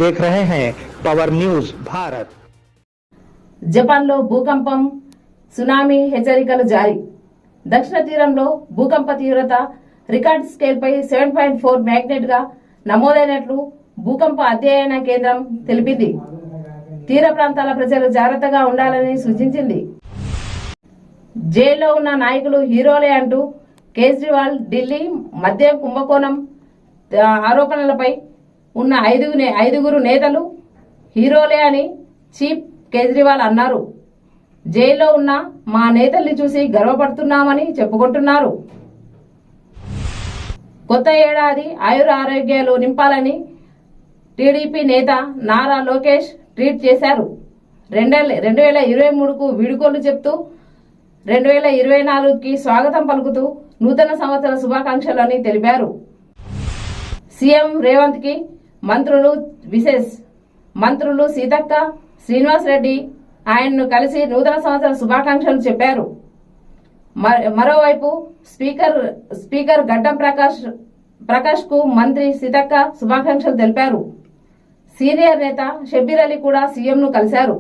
देख रहे हैं पवर न्यूज भारत। జపాన్లో భూకంపం సునామీ హెచ్చరికలు జారీ. దక్షిణ తీరంలో భూకంప తీవ్రత రికార్డ్ స్కేల్పై 7.4 మ్యాగ్నెట్ గా నమోదైనట్లు భూకంప అధ్యయన కేంద్రం తెలిపింది. తీర ప్రాంతాల ప్రజలు జాగ్రత్తగా ఉండాలని సూచించింది. జైల్లో ఉన్న నాయకులు హీరోలే అంటూ కేజ్రీవాల్ ఢిల్లీ మద్యం కుంభకోణం ఆరోపణలపై ఉన్న ఐదుగురు నేతలు హీరోలే అని చీఫ్ కేజ్రీవాల్ అన్నారు. జైల్లో ఉన్న మా నేతల్ని చూసి గర్వపడుతున్నామని చెప్పుకుంటున్నారు. కొత్త ఏడాది ఆయుర ఆరోగ్యాలు నింపాలని టీడీపీ నేత నారా లోకేష్ ట్వీట్ చేశారు. 2023కు వీడుకోలు చెప్తూ 2024కి స్వాగతం పలుకుతూ నూతన సంవత్సర శుభాకాంక్షలు అని తెలిపారు. సీఎం రేవంత్ కి మంత్రులు సీతక్క, శ్రీనివాస్ రెడ్డి ఆయన్ను కలిసి నూతన సంవత్సర శుభాకాంక్షలు చెప్పారు. మరోవైపు స్పీకర్ గడ్డం ప్రకాష్ కు మంత్రి సీతక్క శుభాకాంక్షలు తెలిపారు. సీనియర్ నేత షబ్బీర్ అలీ కూడా సీఎంను కలిశారు.